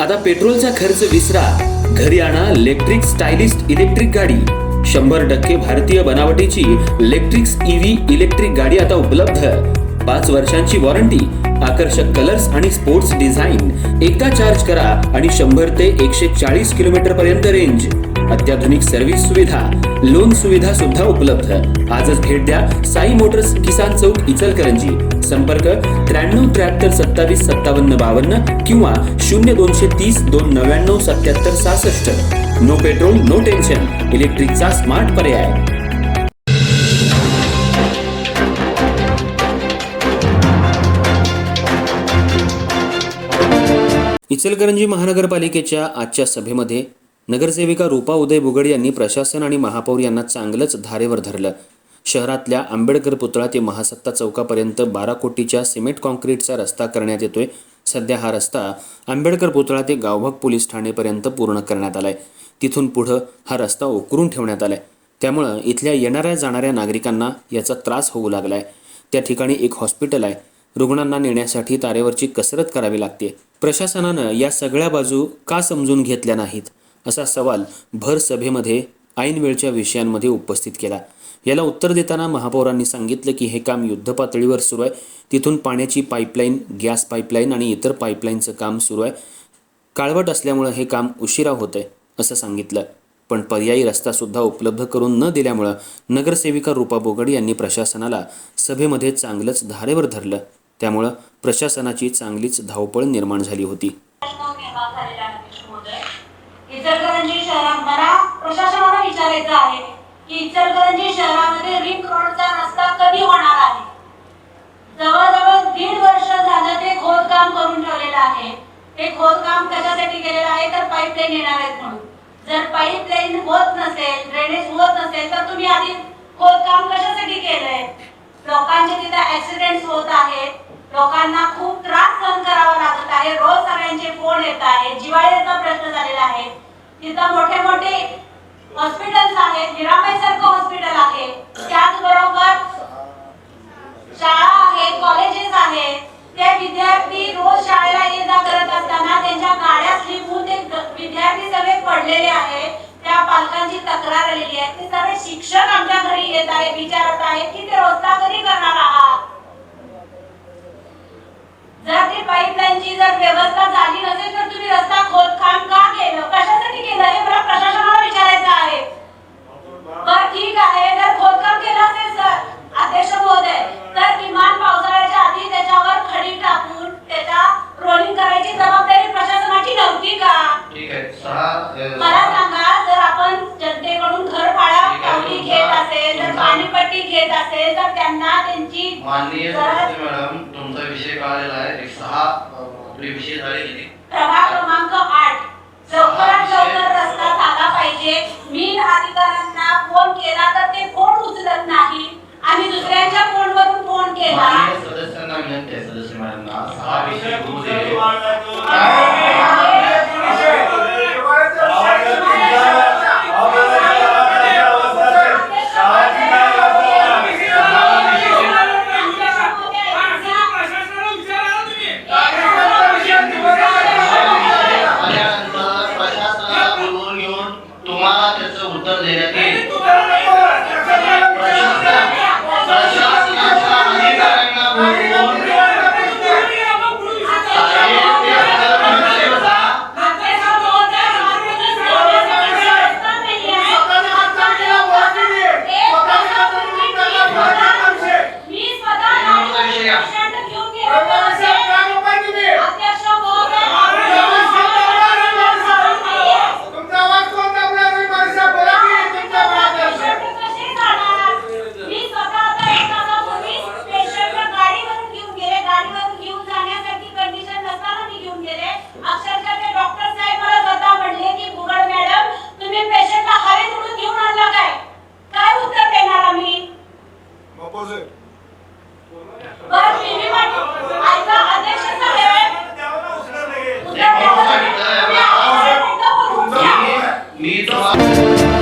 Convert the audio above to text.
आता पेट्रोलचा खर्च विसरा, घरी आणा इलेक्ट्रिक स्टायलिस्ट इलेक्ट्रिक गाडी। 100% भारतीय बनावटीची इलेक्ट्रिक्स ईव्ही इलेक्ट्रिक गाडी आता उपलब्ध। 5 वर्षांची वॉरंटी, आकर्षक कलर्स आणि स्पोर्ट्स डिझाइन। एकदा चार्ज करा आणि 100 ते 140 किलोमीटर पर्यंत रेंज। अत्याधुनिक सर्व्हिस सुविधा, लोन सुविधा सुद्धा उपलब्ध। आजच भेट द्या साई मोटर्स, किसान चौक, इचलकरंजी। संपर्क 93 73 27 57 52 किंवा 0230 299 77 66। नो पेट्रोल नो टेन्शन, इलेक्ट्रिकचा स्मार्ट पर्याय। इचलकरंजी महानगरपालिकेच्या आजच्या सभेमध्ये नगरसेविका रूपा उदय बुगड यांनी प्रशासन आणि महापौर यांना चांगलंच धारेवर धरलं। शहरातल्या आंबेडकर पुतळा ते महासत्ता चौकापर्यंत 12 कोटीच्या सिमेंट कॉन्क्रीटचा रस्ता करण्यात येतोय। सध्या हा रस्ता आंबेडकर पुतळा ते गावभाग पोलीस ठाणेपर्यंत पूर्ण करण्यात आलाय। तिथून पुढे हा रस्ता उकरून ठेवण्यात आलाय। त्यामुळे इथल्या येणाऱ्या जाणाऱ्या नागरिकांना याचा त्रास होऊ लागलाय। त्या ठिकाणी एक हॉस्पिटल आहे, रुग्णांना नेण्यासाठी तारेवरची कसरत करावी लागते। प्रशासनानं या सगळ्या बाजू का समजून घेतल्या नाहीत असा सवाल भर सभेमध्ये ऐन वेळच्या विषयांमध्ये उपस्थित केला। याला उत्तर देताना महापौरांनी सांगितलं की हे काम युद्धपातळीवर सुरू आहे। तिथून पाण्याची पाईपलाईन, गॅस पाईपलाईन आणि इतर पाईपलाईनचं काम सुरू आहे। काळवट असल्यामुळे हे काम उशिरा होतंय असं सांगितलं। पण पर्यायी रस्ता सुद्धा उपलब्ध करून न दिल्यामुळे नगरसेविका रूपा बुगड यांनी प्रशासनाला सभेमध्ये चांगलंच धारेवर धरलं। त्यामुळे प्रशासनाची चांगलीच धावपळ निर्माण झाली होती। इचलकरंजी शहरात मला प्रशासनाला विचारायचं आहे की इचलकरंजी शहरामध्ये रिंग रोडचा रस्ता कधी होणार आहे। जवळजवळ 1.5 वर्ष झालं ते खोदकाम करून ठेवलेलं आहे। हे खोदकाम कशासाठी केलेलं आहे तर पाईपलाईन येणार आहेत म्हणून। जर पाईपलाईन होत नसेल, ड्रेनेज होत नसेल तर तुम्ही आधी खोदकाम कशासाठी केलंय? लोकांचे तिथे ऍक्सिडेंट्स होत आहेत, लोकांना खूप त्रास सहन करावा लागत आहे। रोज सगळ्यांचे फोन येत आहेत, जिव्हाळ्याचा प्रश्न झालेला आहे। तिथं मोठे मोठे हॉस्पिटल्स आहेत, निरामयसारखं हॉस्पिटल आहे, त्याचबरोबर शाळा आहेत, कॉलेजेस आहेत। ते विद्यार्थी रोज शाळेला ये जा करत असताना त्यांच्या गाड्या स्लिप होऊन ते विद्यार्थी सगळे पडलेले आहेत। त्या पालकांची तक्रार आलेली आहे। ते सगळे शिक्षक आमच्या घरी येत आहेत, विचारत आहेत की ते रस्ता कधी करणार आहात। जर ती पाईपलाईनची जर व्यवस्था झाली नसेल तर तुम्ही रस्ता खोदकाम का केलं, कशासाठी केलं हे मला प्रशासनाला विचारायचं आहे। बरं ठीक आहे, जर खोदकाम केलं असेल सर अध्यक्ष महोदय तर किमान पावसाळ्याच्या आधी त्याच्यावर खडी टाकून त्याचा रोलिंग करायची जबाबदारी प्रशासनाची नव्हती का? ठीक आहे, मला सांगा, जर आपण जनतेकडून घर भाडा घेत असेल, जर पाणीपट्टी घेत असेल तर त्यांना त्यांची माननीय सदस्य मॅडम तुमचा विषय कळलेला आहे। 6 आपले विषय झाले किती? प्रभाग क्रमांक 8 लवकरात लवकर रस्ता झाला पाहिजे। मी अधिकाऱ्यांना फोन केला तर ते फोन उचलत नाही। आम्ही दुसऱ्यांच्या फोनवरून फोन केला। माननीय सदस्यांना विनंती आहे, सदस्य मॅडमना 6 विषय होऊ दे।